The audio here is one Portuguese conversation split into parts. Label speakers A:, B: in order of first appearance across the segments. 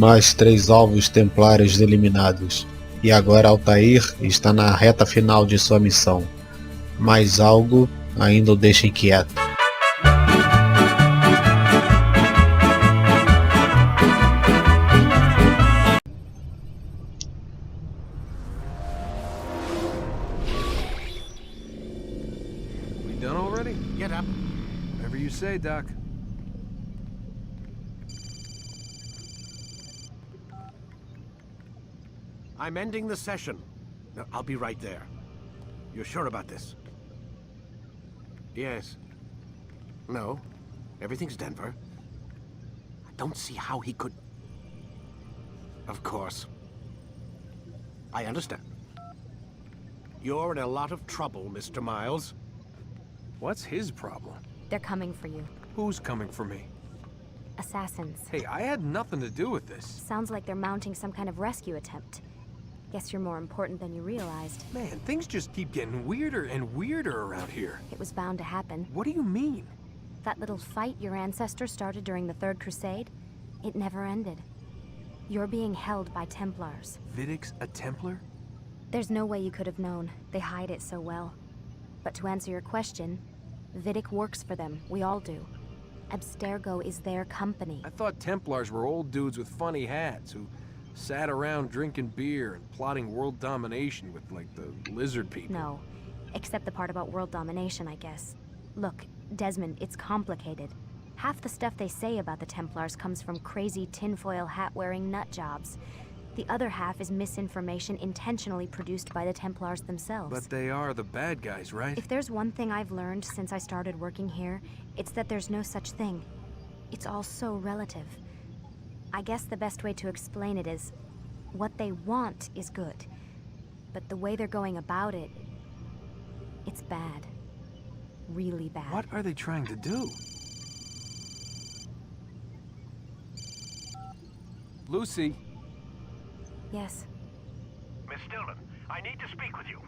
A: mais 3 alvos templários eliminados. E agora Altair está na reta final de sua missão. Mais algo ainda o deixa inquieto.
B: We done already?
C: Get up.
B: Whatever you say, Doc.
C: I'm ending the session. No, I'll be right there. You're sure about this? Yes. No. Everything's Denver. I don't see how he could... Of course. I understand. You're in a lot of trouble, Mr. Miles.
B: What's his problem?
D: They're coming for you.
B: Who's coming for me?
D: Assassins.
B: Hey, I had nothing to do with this.
D: Sounds like they're mounting some kind of rescue attempt. Guess you're more important than you realized.
B: Man, things just keep getting weirder and weirder around here.
D: It was bound to happen.
B: What do you mean?
D: That little fight your ancestors started during the Third Crusade, it never ended. You're being held by Templars.
B: Vidic's a Templar?
D: There's no way you could have known. They hide it so well. But to answer your question, Vidic works for them. We all do. Abstergo is their company.
B: I thought Templars were old dudes with funny hats who sat around drinking beer and plotting world domination with, like, the lizard people.
D: No, except the part about world domination, I guess. Look, Desmond, it's complicated. Half the stuff they say about the Templars comes from crazy tinfoil hat-wearing nut jobs. The other half is misinformation intentionally produced by the Templars themselves.
B: But they are the bad guys, right?
D: If there's one thing I've learned since I started working here, it's that there's no such thing. It's all so relative. I guess the best way to explain it is, what they want is good. But the way they're going about it, it's bad. Really bad.
B: What are they trying to do? Lucy.
D: Yes.
C: Miss Stillman, I need to speak with you.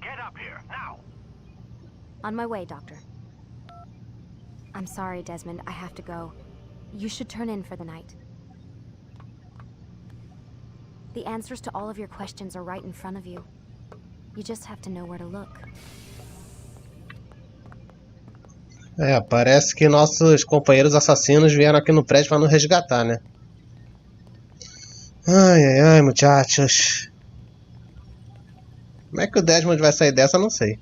C: Get up here, now!
D: On my way, Doctor. I'm sorry, Desmond. I have to go. You should turn in for the night. The answers to all of your questions are right in front of you. You just have to know where to look.
A: É, parece que nossos companheiros assassinos vieram aqui no prédio para nos resgatar, né? Ai, ai, ai, muchachos. Como é que o Desmond vai sair dessa, eu não sei.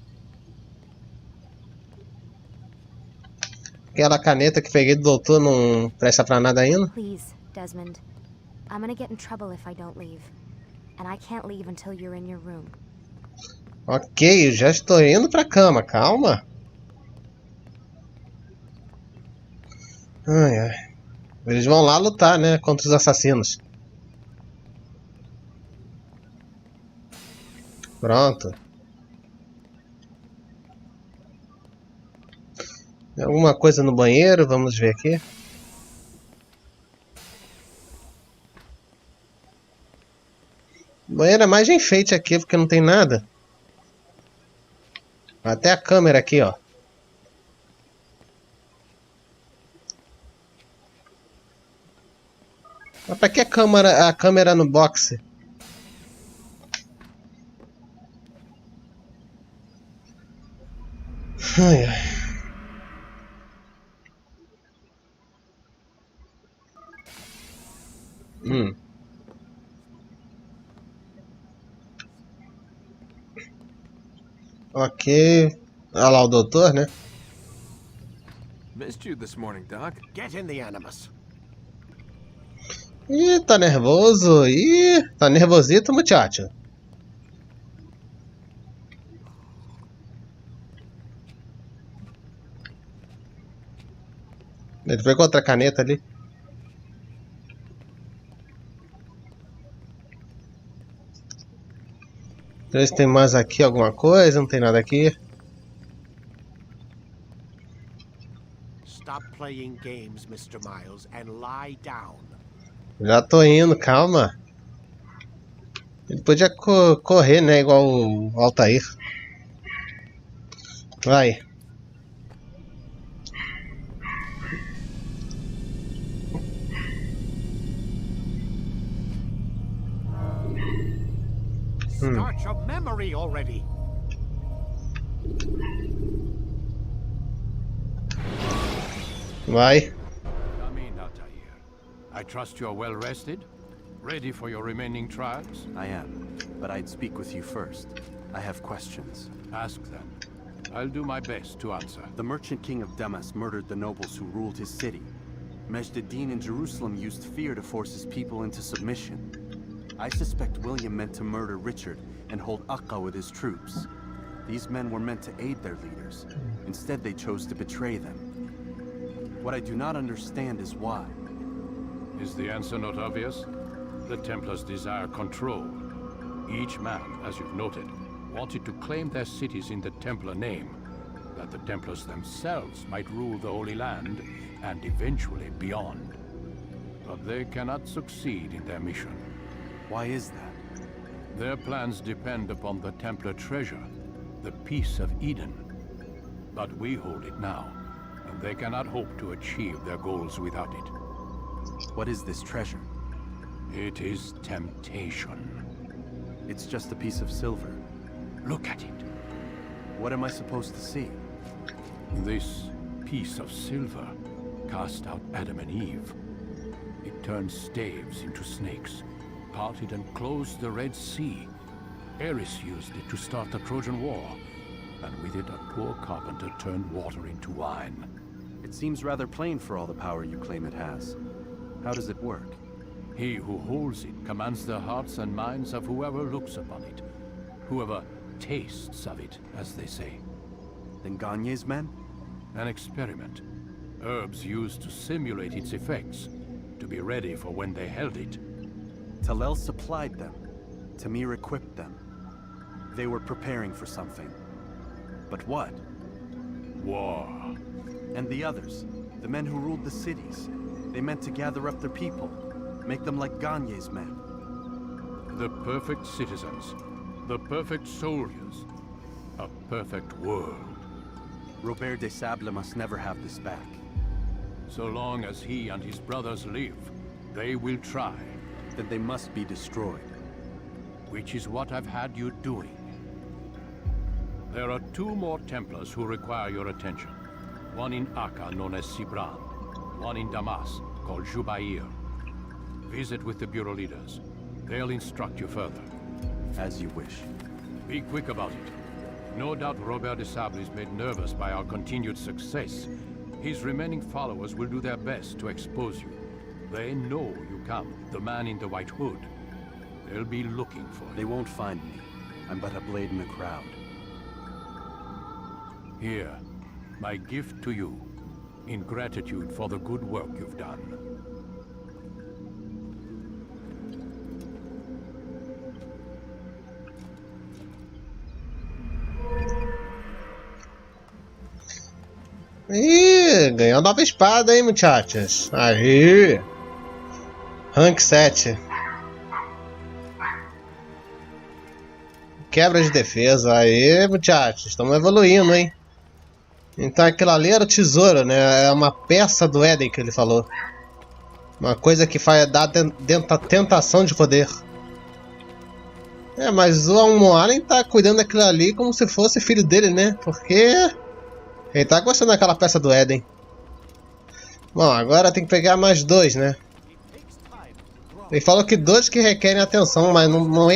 A: Aquela caneta que peguei do doutor não presta pra nada ainda?
D: Please, Desmond. I'm gonna get in trouble if I don't leave. And I can't leave until you're in your room.
A: Ok, eu já estou indo pra cama, calma. Ai, ai. Eles vão lá lutar, né, contra os assassinos. Pronto. Tem alguma coisa no banheiro? Vamos ver aqui. O banheiro é mais de enfeite aqui, porque não tem nada. Até a câmera aqui, ó. Mas pra que a câmera no boxe? Ai, ai. Ok. Olha lá o doutor, né?
B: Missed you this morning, Doc.
C: Get in the Animus.
A: Ih, tá nervoso. Ih, tá nervosito, muchacho. Ele pegou outra caneta ali. Deixa eu ver se tem mais aqui alguma coisa. Não tem nada aqui.
C: Stop playing games, Mr. Miles, and lie down.
A: Já tô indo, calma. Ele podia correr, né? Igual o Altair. Vai.
C: start your memory already.
A: Vai.
B: Come in, Altair. I trust you're well rested? Ready for your remaining trials?
E: I am, but I'd speak with you first. I have questions.
B: Ask them. I'll do my best to answer.
E: The merchant king of Damas murdered the nobles who ruled his city. Majd-ad-Din in Jerusalem used fear to force his people into submission. I suspect William meant to murder Richard and hold Akka with his troops. These men were meant to aid their leaders. Instead, they chose to betray them. What I do not understand is why.
B: Is the answer not obvious? The Templars desire control. Each man, as you've noted, wanted to claim their cities in the Templar name, that the Templars themselves might rule the Holy Land and eventually beyond. But they cannot succeed in their mission.
E: Why is that?
B: Their plans depend upon the Templar treasure, the Peace of Eden. But we hold it now, and they cannot hope to achieve their goals without it.
E: What is this treasure?
B: It is temptation.
E: It's just a piece of silver.
B: Look at it.
E: What am I supposed to see?
B: This piece of silver cast out Adam and Eve. It turned staves into snakes, parted and closed the Red Sea. Eris used it to start the Trojan War, and with it a poor carpenter turned water into wine.
E: It seems rather plain for all the power you claim it has. How does it work?
B: He who holds it commands the hearts and minds of whoever looks upon it, whoever tastes of it, as they say.
E: Then Gagne's men?
B: An experiment. Herbs used to simulate its effects, to be ready for when they held it.
E: Talel supplied them. Tamir equipped them. They were preparing for something. But what?
B: War.
E: And the others, the men who ruled the cities, they meant to gather up their people, make them like Gagne's men.
B: The perfect citizens, the perfect soldiers, a perfect world.
E: Robert de Sable must never have this back.
B: So long as he and his brothers live, they will try.
E: Then they must be destroyed.
B: Which is what I've had you doing. There are 2 more Templars who require your attention. One in Akka, known as Sibran. One in Damas, called Jubair. Visit with the Bureau leaders. They'll instruct you further.
E: As you wish.
B: Be quick about it. No doubt Robert de Sable is made nervous by our continued success. His remaining followers will do their best to expose you. They know you come, the man in the white hood. They'll be looking for you.
E: They won't find me. I'm but a blade in the crowd.
B: Here, my gift to you, in gratitude for the good work you've done.
A: Ih, ganhou nova espada, hein, muchachos. Aí. Rank 7. Quebra de defesa. Aí, muchachos. Estamos evoluindo, hein. Então aquilo ali era o tesouro, né? É uma peça do Éden que ele falou. Uma coisa que faz dar dentro da tentação de poder. É, mas o Almoalen tá cuidando daquilo ali como se fosse filho dele, né? Porque ele tá gostando daquela peça do Éden. Bom, agora tem que pegar mais 2, né? Ele falou que 2 que requerem atenção, mas não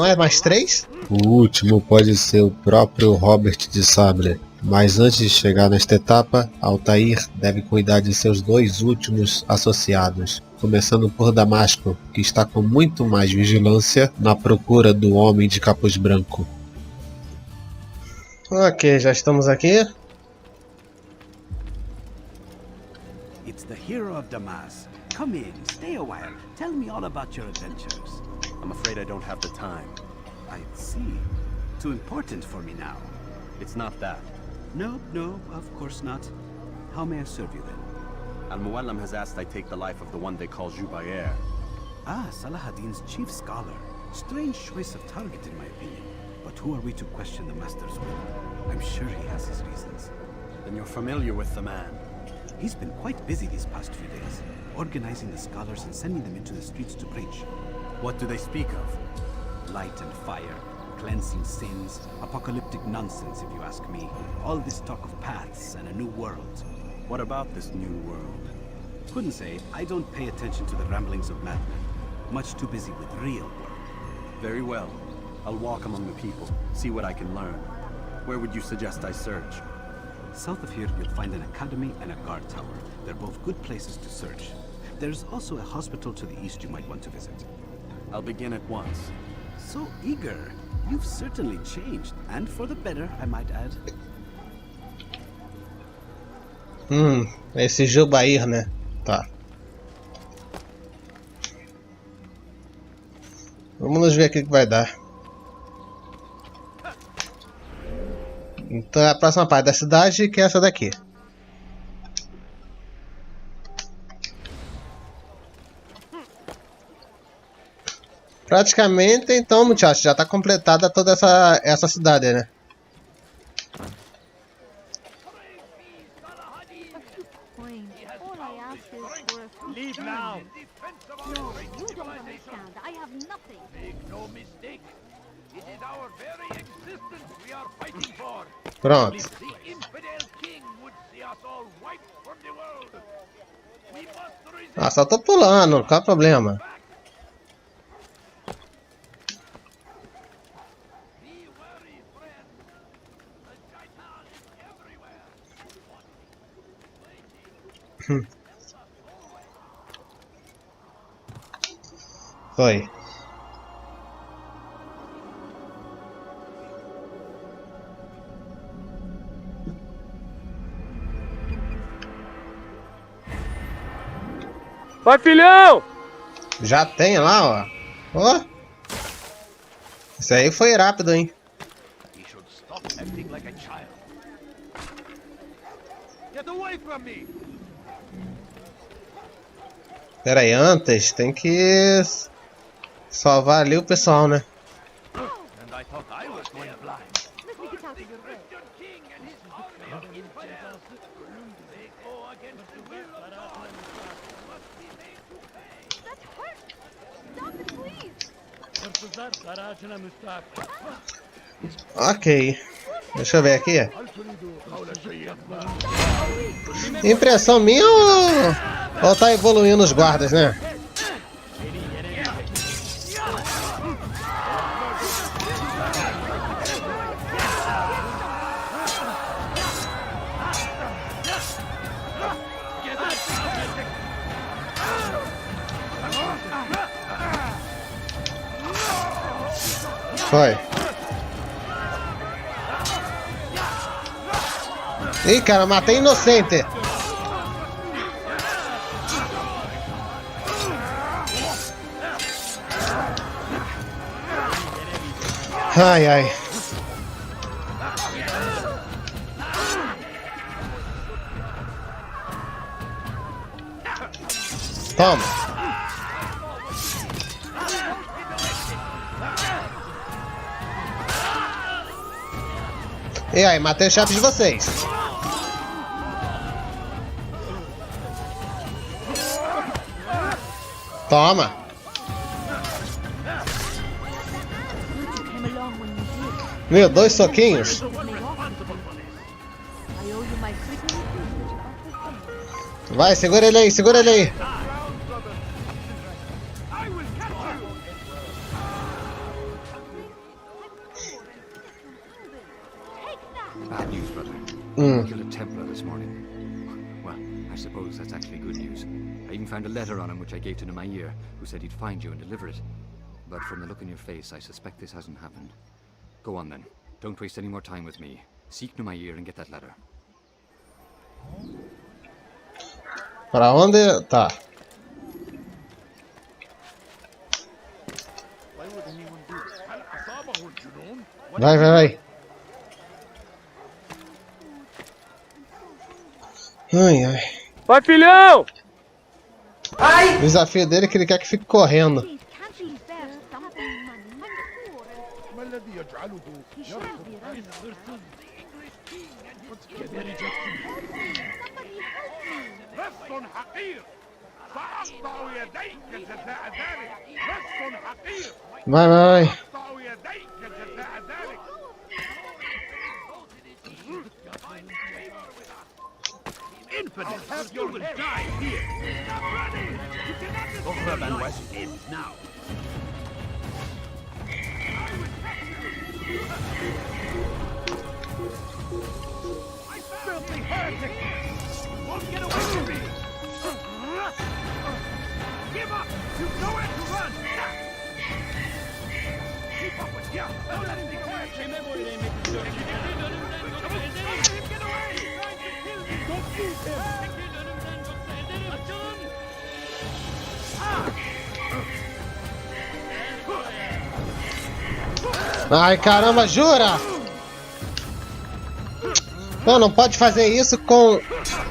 A: é mais 3? O último pode ser o próprio Robert de Sable. Mas antes de chegar nesta etapa, Altair deve cuidar de seus 2 últimos associados. Começando por Damasco, que está com muito mais vigilância na procura do homem de capuz branco. Ok, já estamos aqui.
F: It's the hero of Damas. Come in, stay a while. Tell me all about your adventures.
E: I'm afraid I don't have the time.
F: I see. Too important for me now.
E: It's not that.
F: No, of course not. How may I serve you then?
E: Al-Muallim has asked I take the life of the one they call Jubair.
F: Ah, Salah-ad-Din's chief scholar. Strange choice of target in my opinion. But who are we to question the master's will? I'm sure he has his reasons.
E: Then you're familiar with the man.
F: He's been quite busy these past few days, organizing the scholars and sending them into the streets to preach.
E: What do they speak of?
F: light and fire, cleansing sins, apocalyptic nonsense if you ask me. All this talk of paths and a new world.
E: What about this new world?
F: Couldn't say. I don't pay attention to the ramblings of madmen. Much too busy with real world.
E: Very well. I'll walk among the people, see what I can learn. Where would you suggest I search?
F: South of here, you'll find an academy and a guard tower. They're both good places to search. There's also a hospital to the east you might want to visit.
E: I'll begin at once.
F: So eager. You've certainly changed, and for the better, I might add.
A: Esse Jubair, né? Tá. Vamos ver o que vai dar. Então é a próxima parte da cidade, que é essa daqui. Praticamente, então, muchachos, já está completada toda essa cidade, né?
G: Leave now. No, you don't understand. I have nothing.
B: Make no mistake. It is our very existence we are fighting for.
A: Pronto.
B: The infidel king would see us all wiped from the world. We must resist.
A: Ah, só tô pulando, qual é o problema?
B: Be wary, friend. The shaitan is everywhere.
A: Foi.
G: Vai, filhão!
A: Já tem lá, ó. Ó. Isso aí foi rápido, hein?
B: He should stop acting like a child. Get away from me.
A: Pera aí, antes tem que salvar ali o pessoal, né?
B: And I thought I was going blind. The Christian king and his army of infidels. They go against the will of God. Must be made to pay.
G: That hurts! Stop it, please!
A: Ok. Deixa eu ver aqui. Impressão minha ou tá evoluindo os guardas, né? Foi. Ih, cara, matei inocente. Ai, ai. Toma. E aí, matei o chefe de vocês. Toma. Meu, 2 soquinhos. Vai, segura ele aí, segura ele aí.
H: Bad news, brother. Killed a Templar this morning. Well, I suppose that's actually good news. I even found a letter on him which I gave to Nemair, who said he'd find you and deliver it. But from the look on your face, I suspect this hasn't happened. Go on then. Don't waste any more time with me. Seek Nemair and get that letter.
A: Pra onde? Tá. Vai, vai, vai. Ai, ai.
G: Vai, filhão!
A: O desafio dele é que ele quer que fique correndo. Vai, vai, vai. Ai, caramba, jura? Pô, não pode fazer isso com...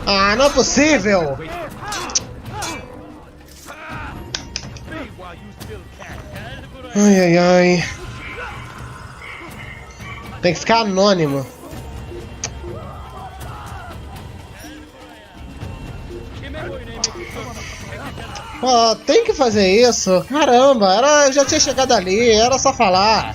A: Ah, não é possível! Ai, ai, ai. Tem que ficar anônimo. Pô, tem que fazer isso. Caramba, eu já tinha chegado ali, era só falar.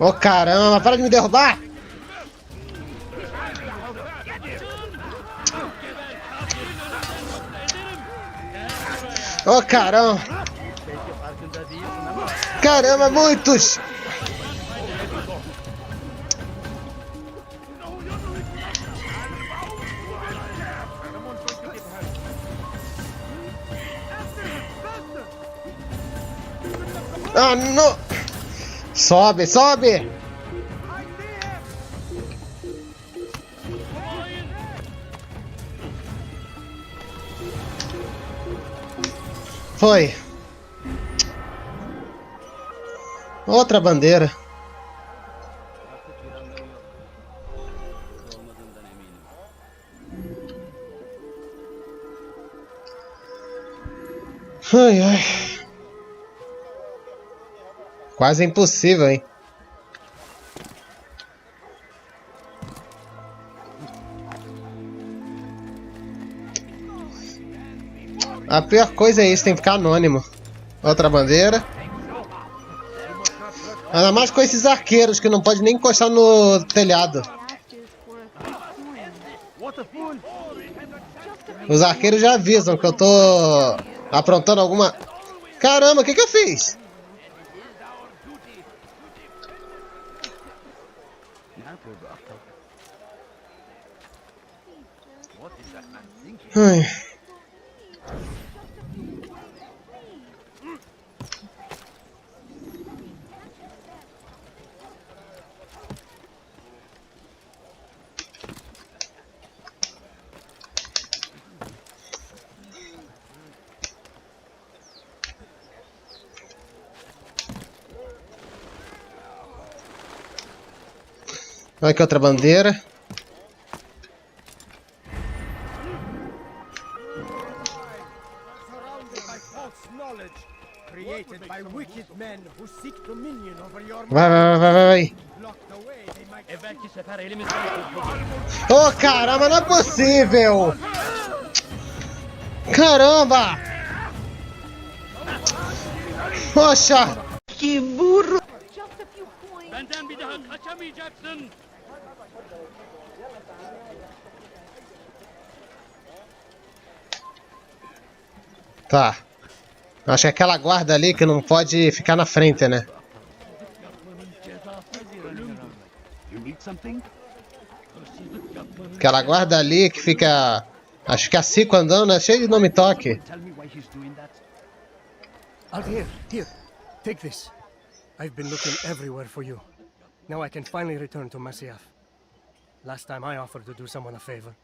A: Ô, caramba, para de me derrubar! Ô, caramba! Caramba, muitos! Ah, não! Sobe, sobe! Foi. Outra bandeira. Ai, ai. Quase impossível, hein? A pior coisa é isso, tem que ficar anônimo. Outra bandeira. Ainda mais com esses arqueiros que não pode nem encostar no telhado. Os arqueiros já avisam que eu tô aprontando alguma... Caramba, o que eu fiz? Ai. Olha aqui outra bandeira. Vai. Oh, caramba, não é possível! Caramba! Poxa! Que burro! Tá. Acho que aquela guarda ali que não pode ficar na frente, né? Aquela guarda ali que fica... Acho que a Cico andando, é cheio de nome toque.
I: Altair, here. Take this. I've been looking everywhere for you. Now I can finally return to Masyaf. Last time I offered to do someone a favor.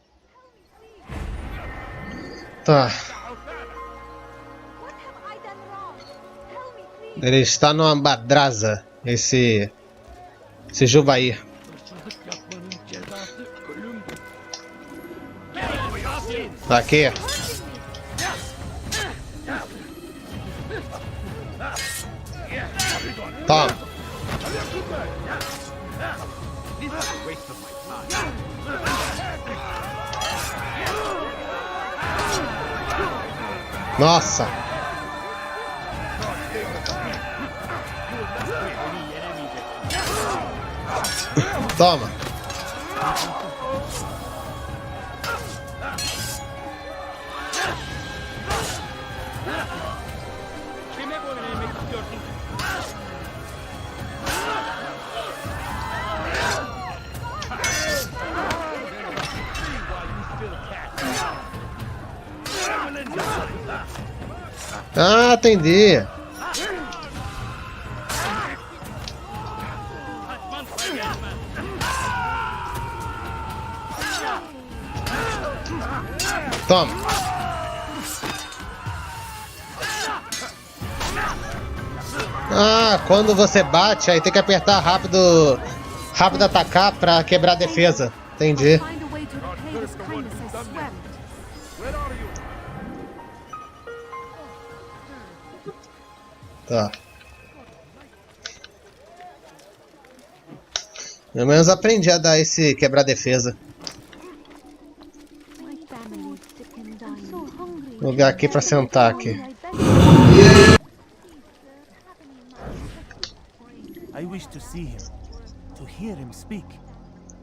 A: Tá. Ele está numa madrasa, esse Juvaí. Aqui. Toma. Nossa! Toma! Ah, entendi. Toma. Ah, quando você bate, aí tem que apertar rápido, rápido atacar pra quebrar a defesa. Entendi. Tá. Pelo menos aprendi a dar esse quebrar defesa. Lugar aqui pra sentar aqui.
J: I wish to see him, to hear him speak.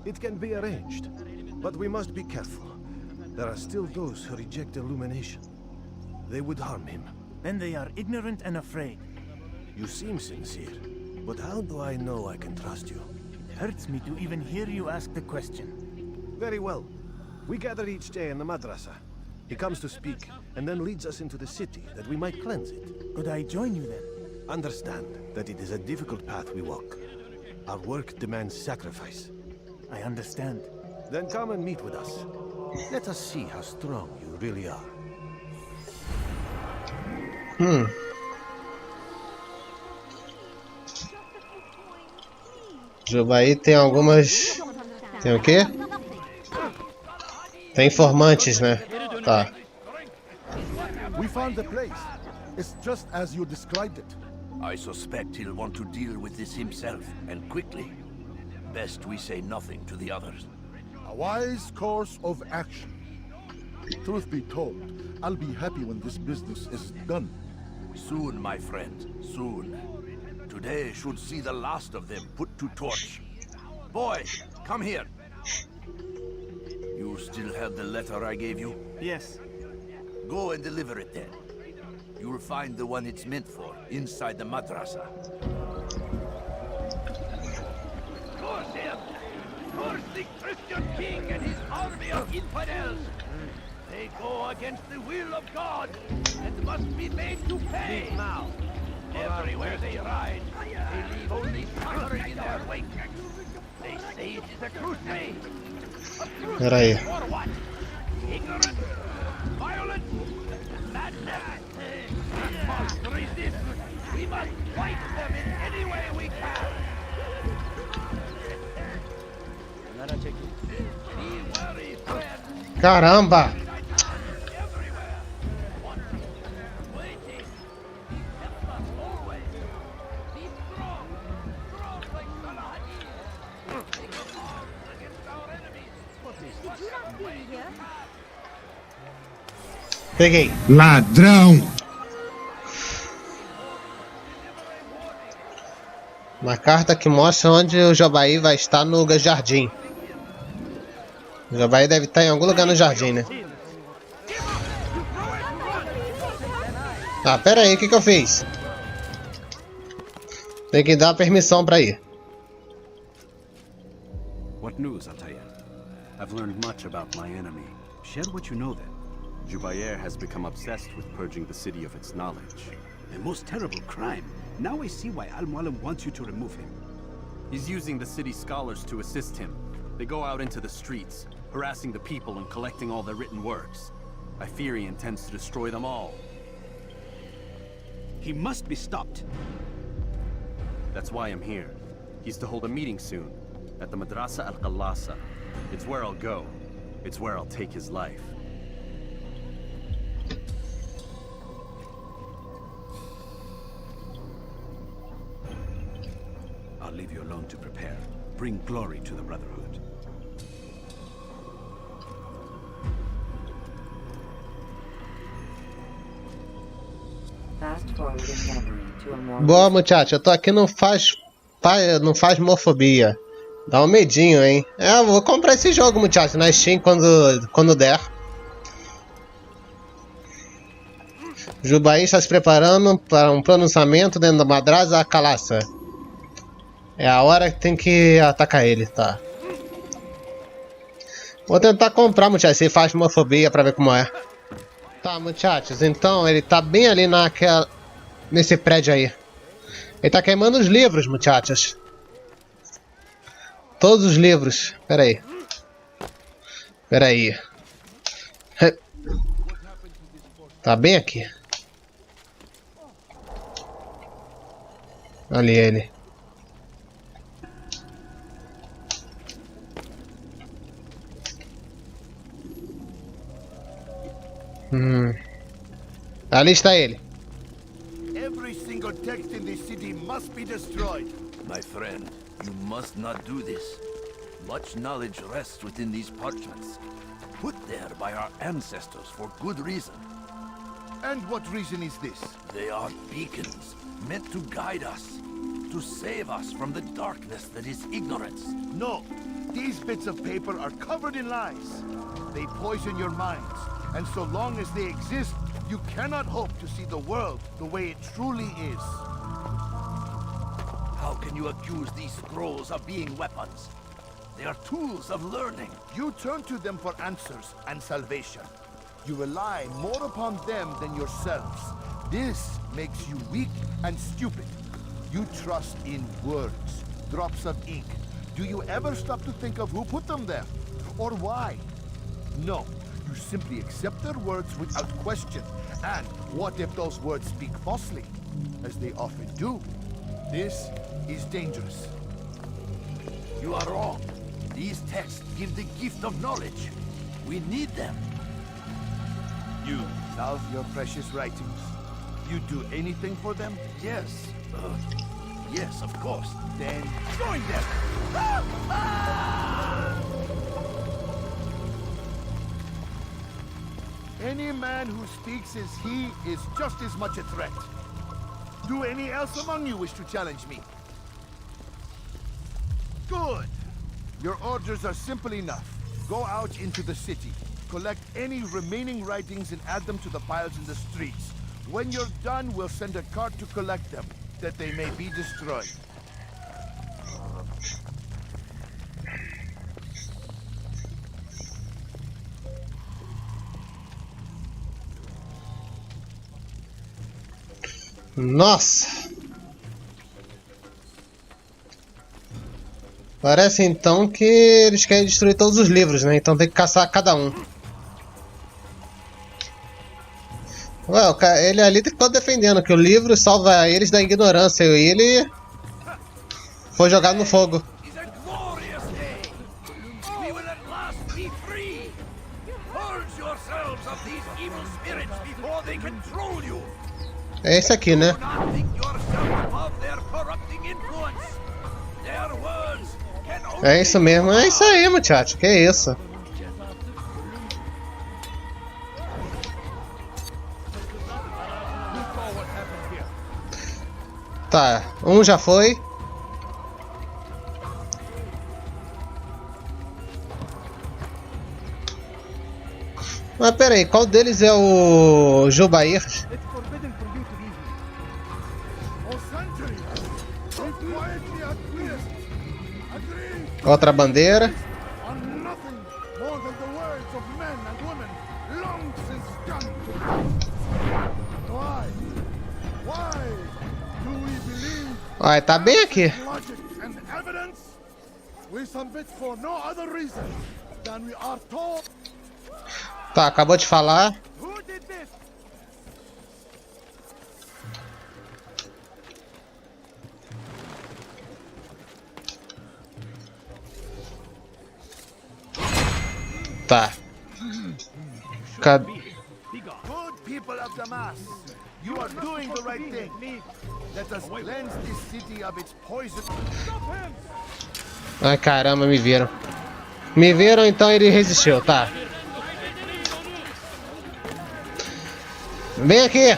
C: It can be arranged, but we must be careful. There are still those who reject illumination. They would harm him.
J: Then they are ignorant and afraid.
C: You seem sincere, but how do I know I can trust you?
J: It hurts me to even hear you ask the question.
C: Very well. We gather each day in the madrasa. He comes to speak, and then leads us into the city, that we might cleanse it.
J: Could I join you then?
C: Understand that it is a difficult path we walk. Our work demands sacrifice.
J: I understand.
C: Then come and meet with us. Let us see how strong you really are.
A: Jubaí tem algumas... Tem o quê? Tem informantes, né? Tá.
K: We found the place. It's just as you described it.
L: I suspect he'll want to deal with this himself, and quickly. Best we say nothing to the others.
K: A wise course of action. Truth be told, I'll be happy when this business is done.
L: Soon, my friend, soon. Today should see the last of them put to torch. Boy, come here. You still have the letter I gave you?
J: Yes.
L: Go and deliver it then. You'll find the one it's meant for inside the madrasa.
G: Curse him! Curse the Christian king and his army of infidels! They go against the will of God and must be made to pay! Now, everywhere they ride, they leave only suffering in their wake. They say it is a crusade. A crusade for what? Ignorance, violence, madness. We must resist. We must fight them in any way we can. Be wary, friend.
A: Caramba! Peguei.
K: Ladrão!
A: Uma carta que mostra onde o Jubaí vai estar no jardim. O Jubaí deve estar em algum lugar no jardim, né? Ah, pera aí, o que eu fiz? Tem que dar permissão pra ir.
F: What news, Altair? I've learned much about my enemy. Share what you know then. Jubair has become obsessed with purging the city of its knowledge.
M: The most terrible crime. Now I see why Al-Mualim wants you to remove him.
E: He's using the city scholars to assist him. They go out into the streets, harassing the people and collecting all their written works. I fear he intends to destroy them all.
M: He must be stopped.
E: That's why I'm here. He's to hold a meeting soon, at the Madrasa al-Qallasa. It's where I'll go. It's where I'll take his life.
M: I'll leave you alone to prepare. Bring glory to the Brotherhood.
A: Boa, muchacho, eu tô aqui não faz mofobia. Dá um medinho, hein? Eu vou comprar esse jogo, muchacho, na Steam quando der. Jubaí está se preparando para um pronunciamento dentro da madrasa a calaça. É a hora que tem que atacar ele, tá? Vou tentar comprar, muchachos, se faz homofobia pra ver como é. Tá, muchachos, então ele tá bem ali nesse prédio aí. Ele tá queimando os livros, muchachos. Todos os livros. Pera aí. Pera aí. Tá bem aqui. Ali ele. Ali está ele.
L: Every single text in this city must be destroyed. My friend, you must not do this. Much knowledge rests within these parchments, put there by our ancestors for good reason.
K: And what reason is this?
L: They are beacons, meant to guide us, to save us from the darkness that is ignorance.
K: No, these bits of paper are covered in lies. They poison your minds, and so long as they exist, you cannot hope to see the world the way it truly is.
L: How can you accuse these scrolls of being weapons? They are tools of learning.
K: You turn to them for answers and salvation. You rely more upon them than yourselves. This makes you weak and stupid. You trust in words, drops of ink. Do you ever stop to think of who put them there? Or why? No, you simply accept their words without question. And what if those words speak falsely? As they often do. This is dangerous.
L: You are wrong. These texts give the gift of knowledge. We need them.
K: You love your precious writings. You'd do anything for them?
L: Yes. Yes, of course.
K: Then join them! Any man who speaks as he is just as much a threat. Do any else among you wish to challenge me? Good. Your orders are simple enough. Go out into the city. Collect any remaining writings and add them to the piles in the streets. When you're done, we'll send a cart to collect them, that they may be destroyed.
A: Nossa! Parece então que eles querem destruir todos os livros, né? Então tem que caçar cada um. Ué, ele ali ficou defendendo que o livro salva eles da ignorância e ele foi jogado no fogo. É esse aqui, né? É isso mesmo, é isso aí, muchacho, que isso? Tá, um já foi. Mas pera aí, qual deles é o Jubair? Outra bandeira. Olha, tá bem aqui. Tá, acabou de falar. Tá.
K: Good people of Damas, you are doing the right thing. Let us cleanse this city of its poison.
A: Ai, caramba, me viram. Me viram, então ele resistiu, tá. Vem aqui.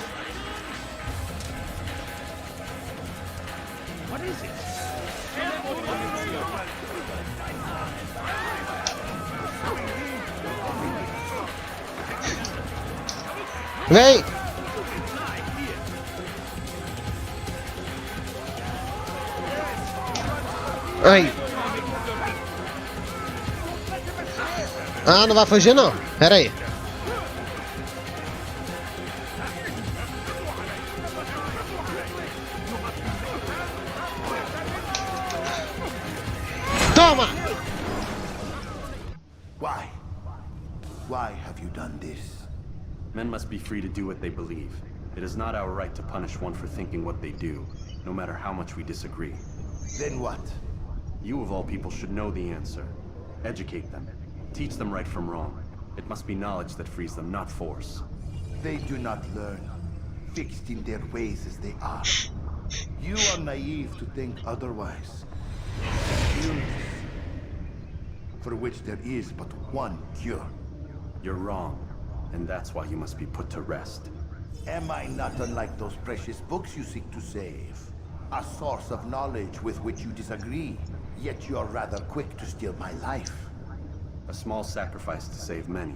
A: Vem! Ai! Ah, não vai fugir não. Pera aí. Toma!
K: Why? Why have you done this?
E: Men must be free to do what they believe. It is not our right to punish one for thinking what they do, no matter how much we disagree.
K: Then what?
E: You of all people should know the answer. Educate them. Teach them right from wrong. It must be knowledge that frees them, not force.
K: They do not learn, fixed in their ways as they are. You are naive to think otherwise. Illness, for which there is but one cure.
E: You're wrong, and that's why you must be put to rest.
K: Am I not unlike those precious books you seek to save? A source of knowledge with which you disagree, yet you are rather quick to steal my life.
E: A small sacrifice to save many.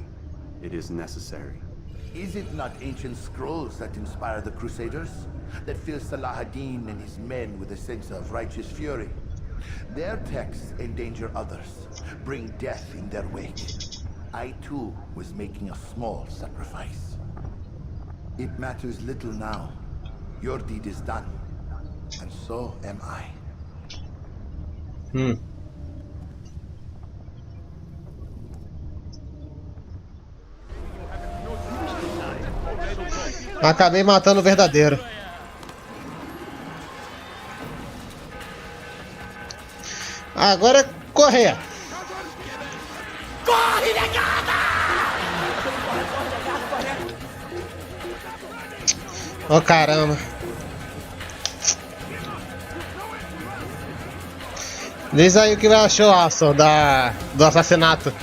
E: It is necessary.
K: Is it not ancient scrolls that inspire the Crusaders? That fill Salah ad-Din and his men with a sense of righteous fury? Their texts endanger others, bring death in their wake. I too was making a small sacrifice. It matters little now. Your deed is done, and so am I.
A: Acabei matando o verdadeiro. Agora é correr.
G: Corre, negada!
A: Oh, caramba. Diz aí o que achou, Alson, do assassinato.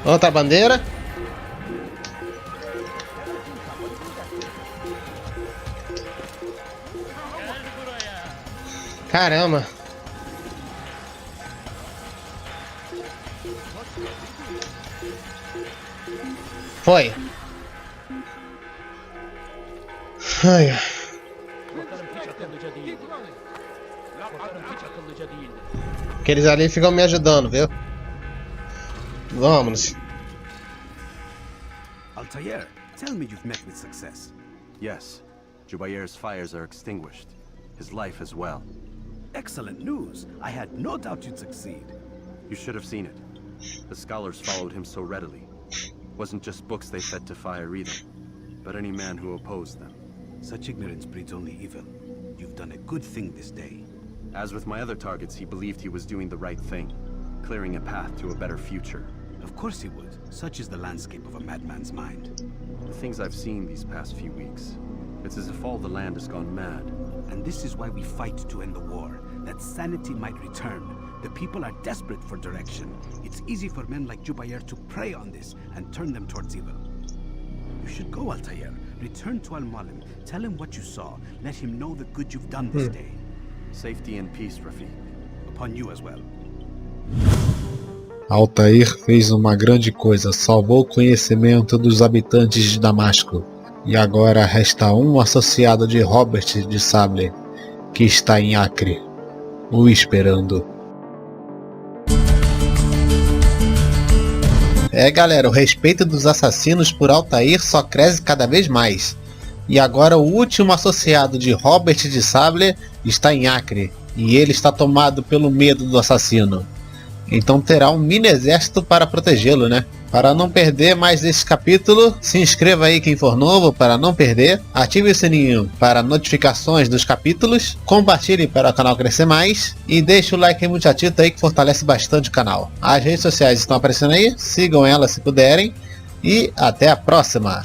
A: Outra bandeira. Caramba. Foi. Ai. Aqueles ali ficam me ajudando, viu? Vamos.
M: Altair, tell me you've met with success.
E: Yes. Jubair's fires are extinguished. His life as well.
M: Excellent news. I had no doubt you'd succeed.
E: You should have seen it. The scholars followed him so readily. Wasn't just books they fed to fire either, but any man who opposed them.
M: Such ignorance breeds only evil. You've done a good thing this day.
E: As with my other targets, he believed he was doing the right thing, clearing a path to a better future.
M: Of course he would. Such is the landscape of a madman's mind.
E: The things I've seen these past few weeks, it's as if all the land has gone mad.
M: And this is why we fight to end the war, that sanity might return. The people are desperate for direction. It's easy for men like Jubair to prey on this and turn them towards evil. You should go, Altair. Return to Al-Mualim. Tell him what you saw. Let him know the good you've done this day.
E: Safety and peace, Rafiq.
M: Upon you as well.
N: Altair fez uma grande coisa, salvou o conhecimento dos habitantes de Damasco. E agora resta um associado de Robert de Sablé, que está em Acre, o esperando. Galera, o respeito dos assassinos por Altair só cresce cada vez mais. E agora o último associado de Robert de Sablé está em Acre, e ele está tomado pelo medo do assassino. Então terá um mini exército para protegê-lo, né? Para não perder mais esse capítulo, se inscreva aí quem for novo para não perder. Ative o sininho para notificações dos capítulos. Compartilhe para o canal crescer mais. E deixe o like aí, muchachito, aí que fortalece bastante o canal. As redes sociais estão aparecendo aí. Sigam elas se puderem. E até a próxima!